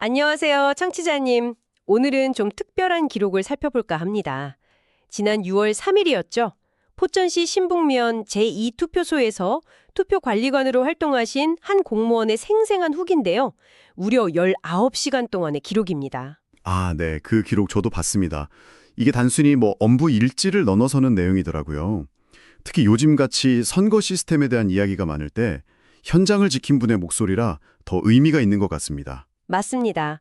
안녕하세요, 청취자님. 오늘은 좀 특별한 기록을 살펴볼까 합니다. 지난 6월 3일이었죠. 포천시 신북면 제2투표소에서 투표관리관으로 활동하신 한 공무원의 생생한 후기인데요. 무려 19시간 동안의 기록입니다. 아, 네. 그 기록 저도 봤습니다. 이게 단순히 엄부 일지를 넣어서는 내용이더라고요. 특히 요즘같이 선거 시스템에 대한 이야기가 많을 때 현장을 지킨 분의 목소리라 더 의미가 있는 것 같습니다. 맞습니다.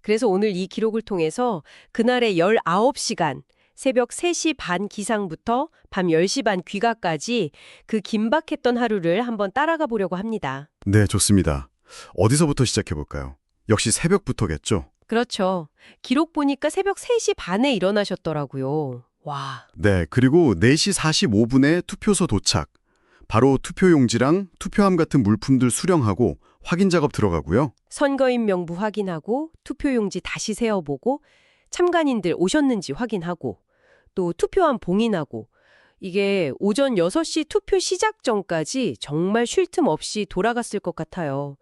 그래서 오늘 이 기록을 통해서 그날의 19시간, 새벽 3시 반 기상부터 밤 10시 반 귀가까지 그 긴박했던 하루를 한번 따라가 보려고 합니다. 네, 좋습니다. 어디서부터 시작해 볼까요? 역시 새벽부터겠죠? 그렇죠. 기록 보니까 새벽 3시 반에 일어나셨더라고요. 와, 네, 그리고 4시 45분에 투표소 도착. 바로 투표용지랑 투표함 같은 물품들 수령하고 확인 작업 들어가고요. 선거인 명부 확인하고 투표용지 다시 세어보고 참관인들 오셨는지 확인하고 또 투표함 봉인하고 이게 오전 6시 투표 시작 전까지 정말 쉴 틈 없이 돌아갔을 것 같아요.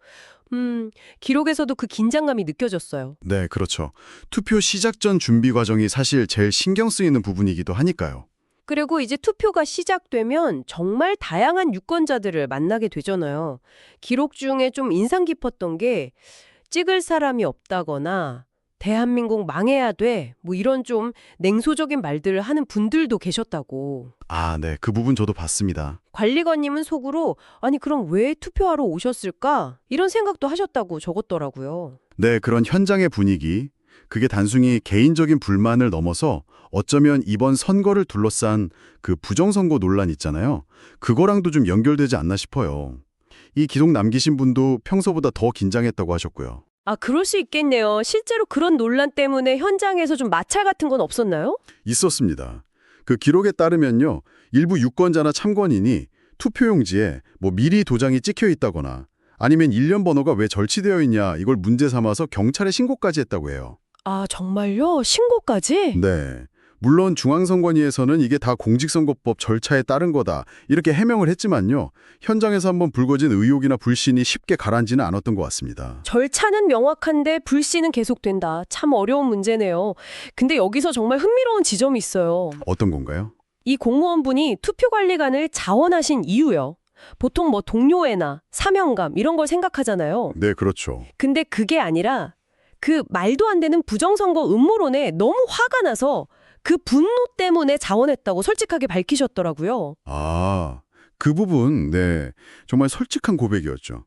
기록에서도 그 긴장감이 느껴졌어요. 네, 그렇죠. 투표 시작 전 준비 과정이 사실 제일 신경 쓰이는 부분이기도 하니까요. 그리고 이제 투표가 시작되면 정말 다양한 유권자들을 만나게 되잖아요. 기록 중에 좀 인상 깊었던 게 찍을 사람이 없다거나 대한민국 망해야 돼. 뭐 이런 좀 냉소적인 말들을 하는 분들도 계셨다고. 아, 네. 그 부분 저도 봤습니다. 관리관님은 속으로 아니 그럼 왜 투표하러 오셨을까? 이런 생각도 하셨다고 적었더라고요. 네, 그런 현장의 분위기, 그게 단순히 개인적인 불만을 넘어서 어쩌면 이번 선거를 둘러싼 그 부정선거 논란 있잖아요. 그거랑도 좀 연결되지 않나 싶어요. 이 기록 남기신 분도 평소보다 더 긴장했다고 하셨고요. 아, 그럴 수 있겠네요. 실제로 그런 논란 때문에 현장에서 좀 마찰 같은 건 없었나요? 있었습니다. 그 기록에 따르면요. 일부 유권자나 참관인이 투표용지에 미리 도장이 찍혀 있다거나 아니면 일련 번호가 왜 절취되어 있냐 이걸 문제 삼아서 경찰에 신고까지 했다고 해요. 아, 정말요? 신고까지? 네. 물론 중앙선관위에서는 이게 다 공직선거법 절차에 따른 거다 이렇게 해명을 했지만요. 현장에서 한번 불거진 의혹이나 불신이 쉽게 가라앉지는 않았던 것 같습니다. 절차는 명확한데 불씨는 계속된다. 참 어려운 문제네요. 근데 여기서 정말 흥미로운 지점이 있어요. 어떤 건가요? 이 공무원분이 투표관리관을 자원하신 이유요. 보통 동료애나 사명감 이런 걸 생각하잖아요. 네, 그렇죠. 근데 그게 아니라 그 말도 안 되는 부정선거 음모론에 너무 화가 나서 그 분노 때문에 자원했다고 솔직하게 밝히셨더라고요. 아, 그 부분, 네. 정말 솔직한 고백이었죠.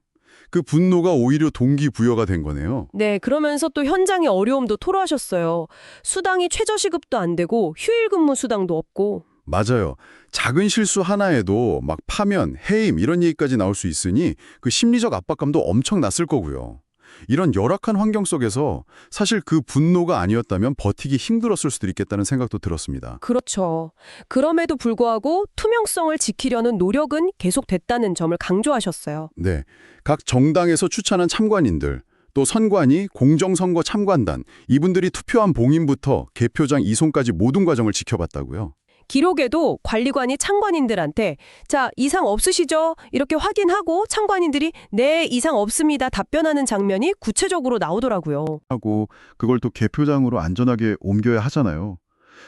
그 분노가 오히려 동기부여가 된 거네요. 네, 그러면서 또 현장의 어려움도 토로하셨어요. 수당이 최저시급도 안 되고 휴일 근무 수당도 없고. 맞아요. 작은 실수 하나에도 파면, 해임 이런 얘기까지 나올 수 있으니 그 심리적 압박감도 엄청 났을 거고요. 이런 열악한 환경 속에서 사실 그 분노가 아니었다면 버티기 힘들었을 수도 있겠다는 생각도 들었습니다. 그렇죠. 그럼에도 불구하고 투명성을 지키려는 노력은 계속됐다는 점을 강조하셨어요. 네. 각 정당에서 추천한 참관인들, 또 선관위, 공정선거 참관단, 이분들이 투표한 봉인부터 개표장 이송까지 모든 과정을 지켜봤다고요. 기록에도 관리관이 참관인들한테 자, 이상 없으시죠? 이렇게 확인하고 참관인들이 네, 이상 없습니다. 답변하는 장면이 구체적으로 나오더라고요. 하고 그걸 또 개표장으로 안전하게 옮겨야 하잖아요.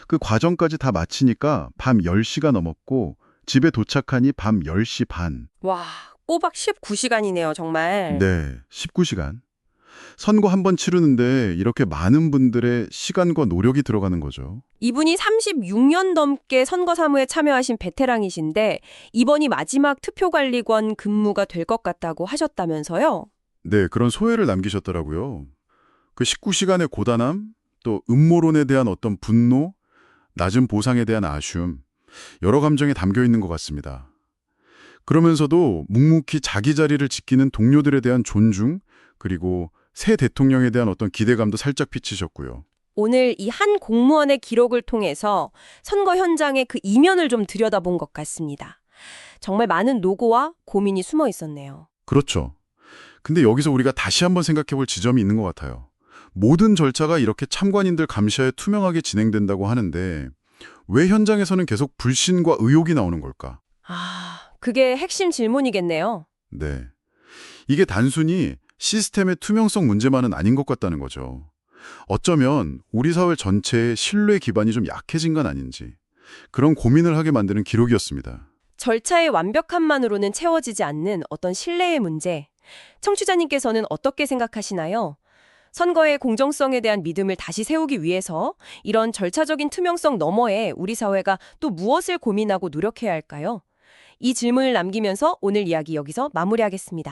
그 과정까지 다 마치니까 밤 10시가 넘었고 집에 도착하니 밤 10시 반. 와, 꼬박 19시간이네요, 정말. 네, 19시간. 선거 한 번 치르는데 이렇게 많은 분들의 시간과 노력이 들어가는 거죠. 이분이 36년 넘게 선거 사무에 참여하신 베테랑이신데 이번이 마지막 투표관리관 근무가 될 것 같다고 하셨다면서요? 네, 그런 소회를 남기셨더라고요. 그 19시간의 고단함, 또 음모론에 대한 어떤 분노, 낮은 보상에 대한 아쉬움, 여러 감정이 담겨 있는 것 같습니다. 그러면서도 묵묵히 자기 자리를 지키는 동료들에 대한 존중, 그리고 새 대통령에 대한 어떤 기대감도 살짝 비치셨고요. 오늘 이 한 공무원의 기록을 통해서 선거 현장의 그 이면을 좀 들여다본 것 같습니다. 정말 많은 노고와 고민이 숨어 있었네요. 그렇죠. 근데 여기서 우리가 다시 한번 생각해 볼 지점이 있는 것 같아요. 모든 절차가 이렇게 참관인들 감시하에 투명하게 진행된다고 하는데 왜 현장에서는 계속 불신과 의혹이 나오는 걸까? 아, 그게 핵심 질문이겠네요. 네. 이게 단순히 시스템의 투명성 문제만은 아닌 것 같다는 거죠. 어쩌면 우리 사회 전체의 신뢰 기반이 좀 약해진 건 아닌지 그런 고민을 하게 만드는 기록이었습니다. 절차의 완벽함만으로는 채워지지 않는 어떤 신뢰의 문제. 청취자님께서는 어떻게 생각하시나요? 선거의 공정성에 대한 믿음을 다시 세우기 위해서 이런 절차적인 투명성 너머에 우리 사회가 또 무엇을 고민하고 노력해야 할까요? 이 질문을 남기면서 오늘 이야기 여기서 마무리하겠습니다.